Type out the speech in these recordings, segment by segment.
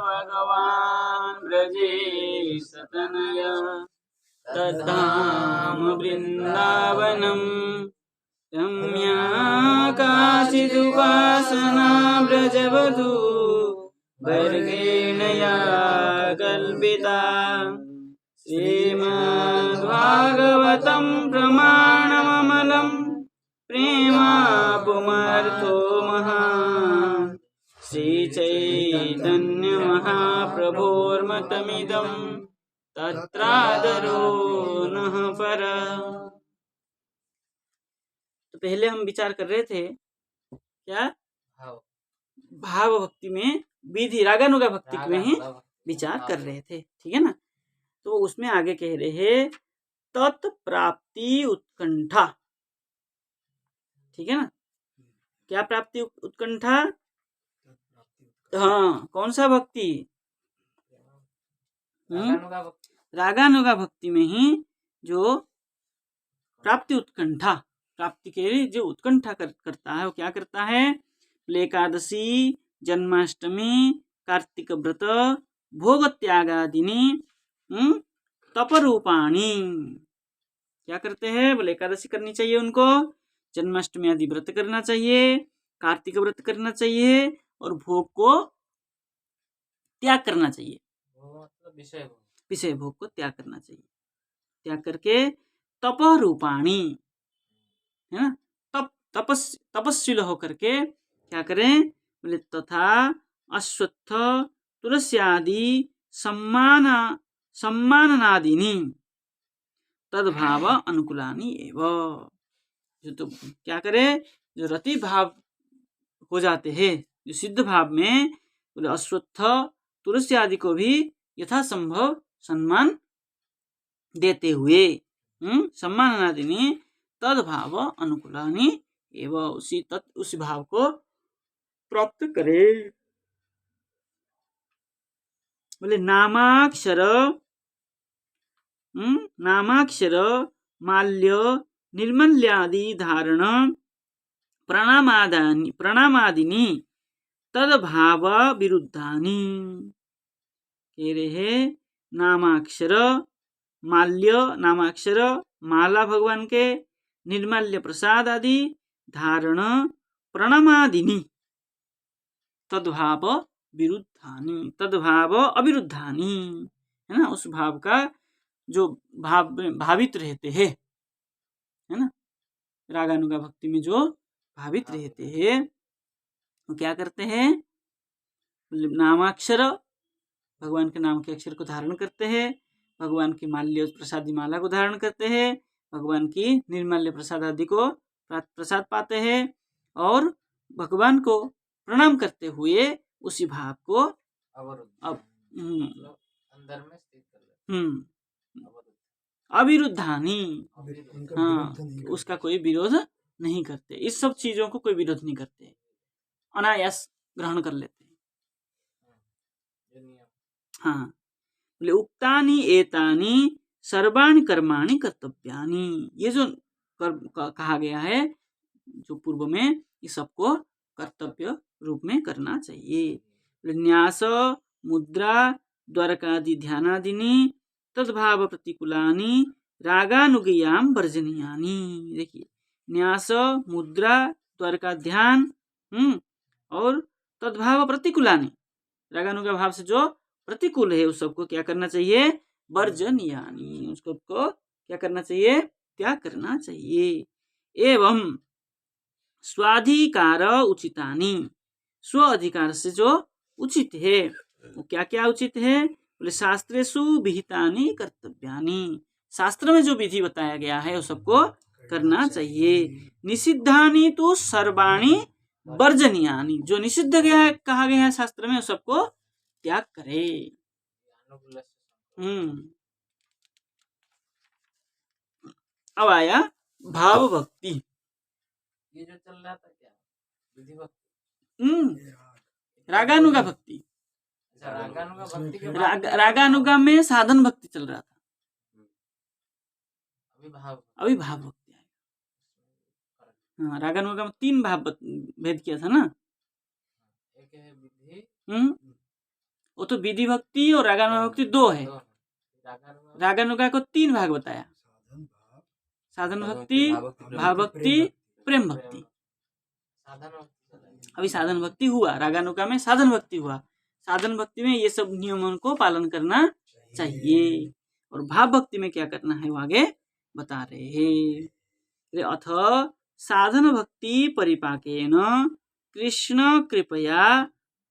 भगवान् ब्रजेशतनय तद्धाम वृन्दावनं रम्या काचिदुपासना व्रजवधू वर्गेण या कल्पिता श्रीमद्भागवतं प्रमाणममलं प्रेमापुमर्थो महान् श्रीचैतन्यमहाप्रभोर्मतमिदं तत्रादरो नः पर। तो पहले हम विचार कर रहे थे क्या भाव भक्ति में विधि रागानुगा भक्ति में ही विचार कर रहे थे, ठीक है ना। तो उसमें आगे कह रहे हैं तत्प्राप्ति उत्कंठा, ठीक है ना। क्या प्राप्ति उत्कंठा? हाँ, कौन सा भक्ति? रागानुगा भक्ति में ही जो प्राप्ति उत्कंठा, प्राप्ति के लिए जो उत्कंठा करता है वो क्या करता है? एकादशी, जन्माष्टमी, कार्तिक व्रत, भोग त्यागादिनी तपरूपाणी क्या करते हैं? बोले एकादशी करनी चाहिए उनको, जन्माष्टमी आदि व्रत करना चाहिए, कार्तिक व्रत करना चाहिए और भोग को त्याग करना चाहिए। विषय भोग को त्याग करना चाहिए। त्याग करके तपरूपाणी, है ना, तपस्विल होकर के क्या करें? बोले तथा अश्वत्थ तुलसी आदि सम्माननादिनी तद्भाव अनुकूलानी एव। जो तो क्या करे? जो रति भाव हो जाते हैं, जो सिद्ध भाव में, बोले अश्वत्थ तुलसी आदि को भी यथासंभव सम्मान देते हुए सम्माननादिनी तद्भाव अनुकूलानी एवं उसी भाव को प्राप्त करे। बोले नामाक्षर माल्य निर्मल्यादि धारण प्रणामादिनी तद्भाव विरुद्धानि। कह रहे नामाक्षर माला भगवान के, निर्माल्य प्रसाद आदि धारण प्रणामादिनी तद्भाव विरुद्धानि, तद्भाव अविरुद्धानि, है ना। उस भाव का जो भावित रहते हैं, है ना, रागानुगा भक्ति में जो भावित रहते हैं वो क्या करते हैं? नामाक्षर, भगवान के नाम के अक्षर को धारण करते हैं, भगवान की माल्य प्रसादी माला को धारण करते हैं, भगवान की निर्माल्य प्रसाद आदि को प्रसाद पाते हैं और भगवान को प्रणाम करते हुए उसी भाव को अंदर में स्थित कर अविरुद्धानी, हाँ, उसका कोई विरोध नहीं करते। इस सब चीजों को कोई विरोध नहीं करते, अनायास ग्रहण कर लेते हैं। हाँ, बोले उक्तानि एतानि सर्वाणि कर्माणि कर्तव्यानि। ये जो कहा गया है जो पूर्व में, ये सबको कर्तव्य रूप में करना चाहिए। न्यास मुद्रा द्वारकादि ध्यानादिनी तद्भाव प्रतिकूलानि रागानुगयाम वर्जनीयानि। देखिए, न्यास मुद्रा द्वारका ध्यान और तद्भाव प्रतिकूलानि, रागानुगा भाव से जो प्रतिकूल है उस सबको क्या करना चाहिए? वर्जनीयानि, उसको क्या करना चाहिए? त्याग करना चाहिए। एवं स्वाधिकार उचितानि, स्व अधिकार से जो उचित है वो क्या क्या उचित है? बोले शास्त्रेषु विहितानि कर्तव्यानि, शास्त्र में जो विधि बताया गया है वो सबको करना चाहिए। निषिद्धानि तो सर्वाणि वर्जनीयानि, जो निषिद्ध कहा गया है शास्त्र में वो सबको त्याग करे। अब आया भाव भक्ति। ये जो चल रहा था क्या? विधि भक्ति, रागानुगा भक्ति। रागानुगा में साधन भक्ति चल रहा था, अभी भाव भक्ति आएगा। हाँ, रागानुगा में 3 भाव भेद किया था ना, एक है विधि, वो तो विधि भक्ति और रागानुगा भक्ति 2 है। रागानुगा को 3 भाग बताया, साधन भक्ति, भाव भक्ति, प्रेम भक्ति। अभी साधन भक्ति हुआ, रागानुगा में साधन भक्ति हुआ। साधन भक्ति में ये सब नियमों को पालन करना चाहिए, और भाव भक्ति में क्या करना है वो आगे बता रहे हैं। अथ साधन भक्ति परिपाकेन कृष्ण कृपया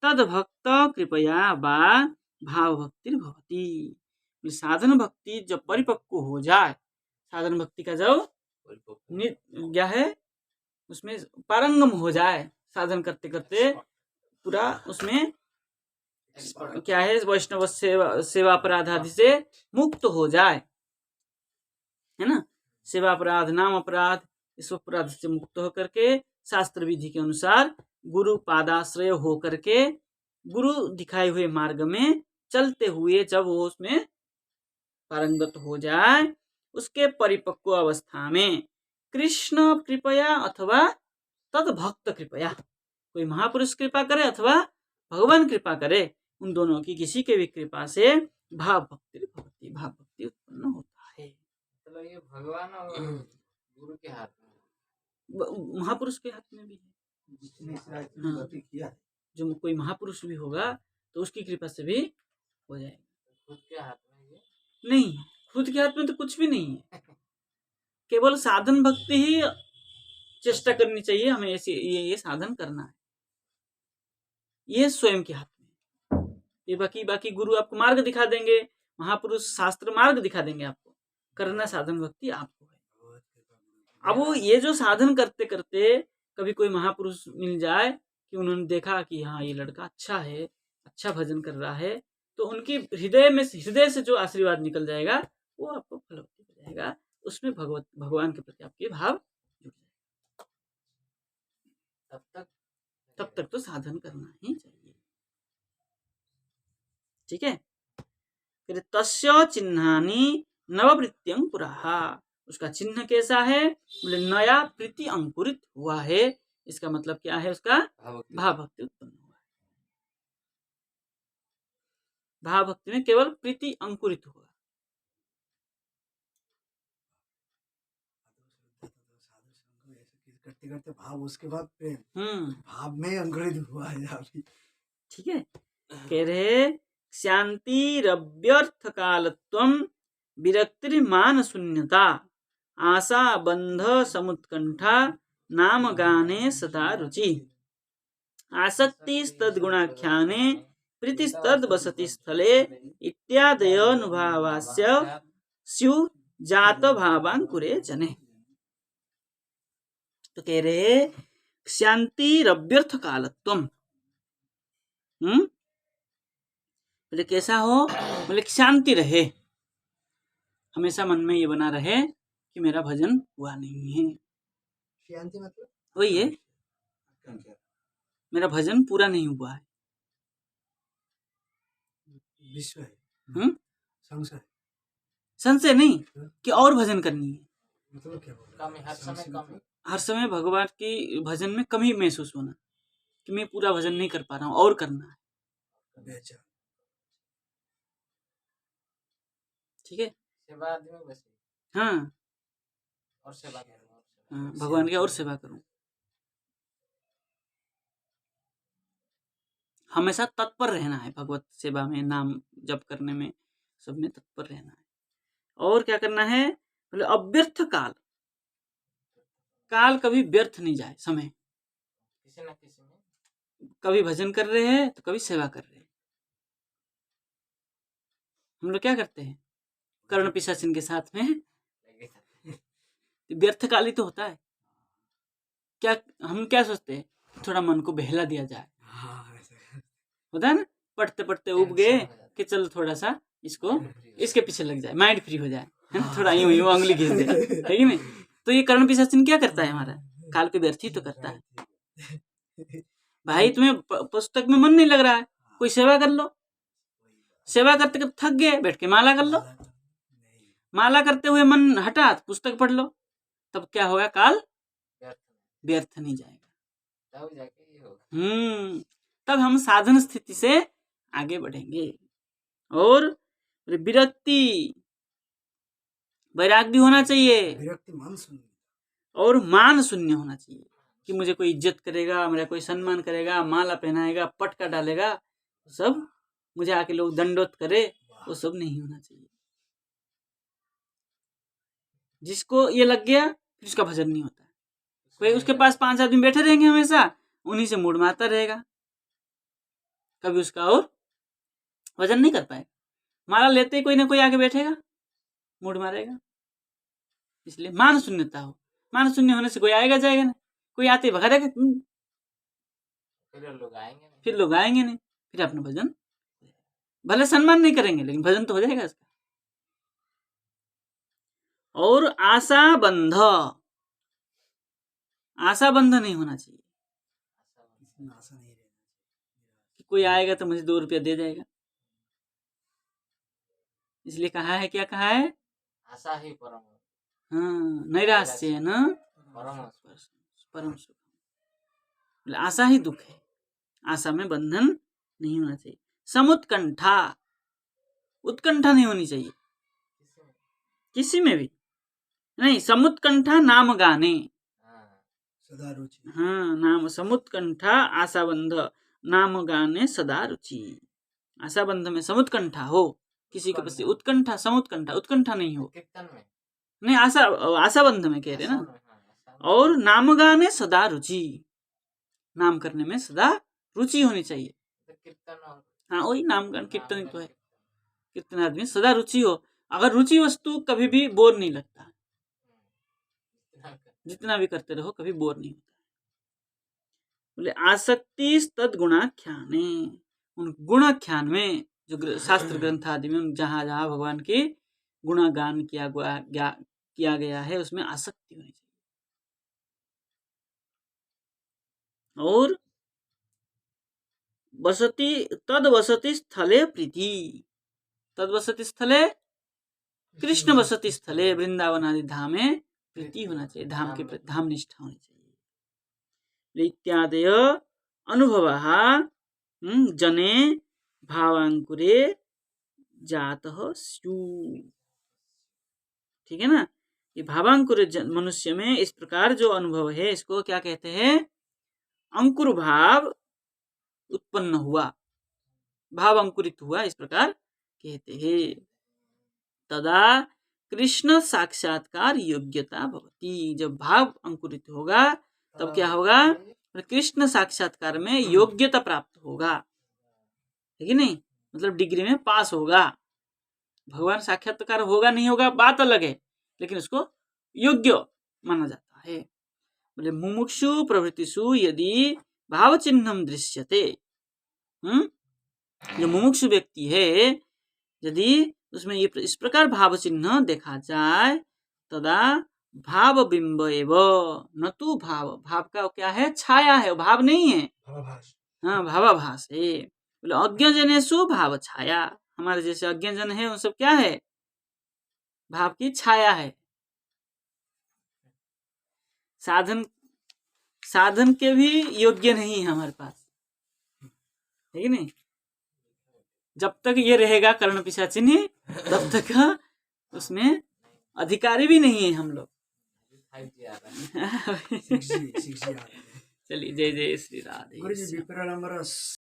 तद्भक्त कृपया वा भाव भक्ति भवति। साधन भक्ति जब परिपक्व हो जाए, साधन भक्ति का जब क्या है उसमें पारंगम हो जाए, साधन करते करते पूरा उसमें क्या है वैष्णव सेवा अपराध आदि से मुक्त हो जाए, है ना। सेवा अपराध, नाम अपराध, इस अपराध से मुक्त होकर के शास्त्र विधि के अनुसार गुरु पादाश्रय हो करके गुरु दिखाए हुए मार्ग में चलते हुए जब वो उसमें पारंगत हो जाए, उसके परिपक्व अवस्था में कृष्ण कृपया अथवा तद भक्त कृपया, कोई महापुरुष कृपा करे अथवा भगवान कृपा करे, उन दोनों की किसी के भी कृपा से भाव भक्ति भक्ति भाव भक्ति उत्पन्न होता है। मतलब ये भगवान और गुरु के हाथ में, महापुरुष के हाथ में भी है। जो कोई महापुरुष भी होगा तो उसकी कृपा से भी हो जाएगा। खुद के हाथ में ये नहीं, खुद के हाथ में तो कुछ भी नहीं है, केवल साधन भक्ति ही चेष्टा करनी चाहिए हमें, ऐसे ये साधन करना है, ये स्वयं के हाथ में। ये बाकी गुरु आपको मार्ग दिखा देंगे, महापुरुष शास्त्र मार्ग दिखा देंगे आपको, करना साधन भक्ति आपको है। अब वो ये जो साधन करते करते कभी कोई महापुरुष मिल जाए कि उन्होंने देखा कि हाँ ये लड़का अच्छा है, अच्छा भजन कर रहा है, तो उनकी हृदय से जो आशीर्वाद निकल जाएगा वो आपको फलवती हो जाएगा, उसमें भगवान के प्रति आपके भाव जुड़ जाएगा। तब तक तो साधन करना ही चाहिए। ठीक है। फिर तस्य चिन्हानि नववृत्त्यं पुराः, उसका चिन्ह कैसा है, बोले नया प्रीति अंकुरित हुआ है। इसका मतलब क्या है, उसका भाव भक्ति उत्पन्न हुआ है। भाव भक्ति में केवल प्रीति अंकुरित हुआ। करते करते भाव, उसके बाद प्रेम, भाव में अंकुरित हुआ है। ठीक है। कह रहे शांतिरव्यर्थ कालत्वं विरक्तिर्मान शून्यता आशा बंध समुत्कंठा नाम गाने सदा रुचि आसक्तिस्तद्गुणाख्याने प्रीतिस्तद्वसति स्थले इत्यादयनुभावास्य स्यु जात भावांकुरे जने। तो कह रहे शांतिरव्यर्थ कालत्वं, बोले कैसा हो, बोले शांति रहे, हमेशा मन में ये बना रहे कि मेरा भजन हुआ नहीं है। शांति मतलब वही है, मेरा भजन पूरा नहीं हुआ है। विश्व है, संशय, संशय नहीं कि और भजन करनी है, मतलब क्या कमी, हर समय भगवान की भजन में कमी महसूस होना कि मैं पूरा भजन नहीं कर पा रहा हूँ, और करना है। ठीक है। सेवा आदमी वैसे, हाँ, और सेवा हाँ, भगवान की और सेवा करूं, हमेशा तत्पर रहना है भगवत सेवा में, नाम जप करने में, सब में तत्पर रहना है। और क्या करना है, बोले अव्यर्थ काल, काल कभी व्यर्थ नहीं जाए, समय किसी न किसी में, कभी भजन कर रहे हैं तो कभी सेवा कर रहे हैं। हम लोग क्या करते हैं कर्ण पिशाचिन के साथ में, व्यर्थ काल ही तो होता है। क्या हम क्या सोचते हैं, थोड़ा मन को बहला दिया जाए, होता है ना, पढ़ते पढ़ते उब गए कि चलो थोड़ा सा इसको इसके पीछे लग जाए, माइंड फ्री हो जाए, है ना, थोड़ा यूं यूं उंगली घिस दे, है कि नहीं। तो ये कर्ण पिशाचिन क्या करता है, हमारा काल के व्यर्थ ही तो करता है। भाई तुम्हें पुस्तक में मन नहीं लग रहा है, कोई सेवा कर लो, सेवा करते करते थक गए, बैठ के माला कर लो, माला करते हुए मन हटा तो पुस्तक पढ़ लो, तब क्या होगा, काल व्यर्थ नहीं जाएगा। तब हम साधन स्थिति से आगे बढ़ेंगे। और विरक्ति, वैराग भी होना चाहिए, विरक्ति मान शून्य, और मान शून्य होना चाहिए कि मुझे कोई इज्जत करेगा, मेरा कोई सम्मान करेगा, माला पहनाएगा, पटका डालेगा, सब मुझे आके लोग दंडोत करे, वो सब नहीं होना चाहिए। जिसको ये लग गया फिर उसका भजन नहीं होता। कोई उसके पास 5 आदमी बैठे रहेंगे हमेशा, उन्हीं से मूड मारता रहेगा, कभी उसका और भजन नहीं कर पाएगा। माला लेते ही कोई ना कोई आके बैठेगा, मूड मारेगा। इसलिए मान शून्यता हो। मान शून्य होने से कोई आएगा जाएगा नहीं, कोई आते भगा देगा, फिर लोग आएंगे नहीं, फिर अपना भजन भले सम्मान नहीं करेंगे लेकिन भजन तो हो जाएगा इसका। और आशा बंध नहीं होना चाहिए आशा नहीं रहना, कि कोई आएगा तो मुझे 2 रुपया दे जाएगा। इसलिए कहा है, क्या कहा है, आशा ही परम, हाँ, नैराश्य न परम सुख। आशा ही दुख है, आशा में बंधन नहीं होना चाहिए। समुत्कंठा, उत्कंठा नहीं होनी चाहिए किसी में भी नहीं। समुत्कंठा नाम गाने, सदा रुचि, हाँ, नाम समुत्कंठा आशाबंध नाम गाने सदा रुचि। आशाबंध में समुत्कंठा हो, किसी के प्रति उत्कंठा, समुत्कंठा, उत्कंठा नहीं हो। कीर्तन में नहीं, आशाबंध में कह रहे ना। और नाम गाने सदा रुचि, नाम करने में सदा रुचि होनी चाहिए। कीर्तन, हाँ, वही नाम गान कीर्तन ही तो है। कीर्तन आदमी सदा रुचि हो। अगर रुचि वस्तु कभी भी बोर नहीं लगता, जितना भी करते रहो कभी बोर नहीं होता। बोले आसक्ति तद गुणाख्याने, उन गुणाख्यान में जो शास्त्र ग्रंथ आदि में जहाँ जहाँ भगवान के गुणागान किया गया है उसमें आसक्ति होनी चाहिए। और वसति तद वसति स्थले प्रीति, तद वसति स्थले कृष्ण वसति स्थले वृंदावन आदि धाम में प्रीति होना चाहिए, धाम के प्रति धाम निष्ठा होनी चाहिए। इत्यादय अनुभवः जने भावांकुरे जातः स्युः। ठीक है ना, ये भावांकुर मनुष्य में इस प्रकार जो अनुभव है इसको क्या कहते हैं, अंकुर भाव उत्पन्न हुआ, भाव अंकुरित हुआ, इस प्रकार कहते हैं। तदा कृष्ण साक्षात्कार योग्यता भवति, जब भाव अंकुरित होगा तब क्या होगा, कृष्ण साक्षात्कार में योग्यता प्राप्त होगा, है कि नहीं, मतलब डिग्री में पास होगा। भगवान साक्षात्कार होगा नहीं होगा बात अलग है, लेकिन उसको योग्य माना जाता है। बोले मुमुक्षु प्रवृत्तिषु यदि भाव चिन्हम दृश्यते, जो मुमुक्षु व्यक्ति है यदि उसमें ये इस प्रकार भाव चिन्ह देखा जाए, तदा भाव बिंब एव न तो भाव, भाव का क्या है, छाया है, भाव नहीं है, हाँ, भावाभास है। बोले अज्ञजनेषु भाव छाया, हमारे जैसे अज्ञजन है उन सब क्या है, भाव की छाया है। साधन के भी योग्य नहीं है हमारे पास, है कि नहीं। जब तक ये रहेगा कर्ण पिशाचिनी तब तक उसमें अधिकारी भी नहीं है हम लोग। चलिए, जय जय श्री राधे। गुरुजी विप्र नंबर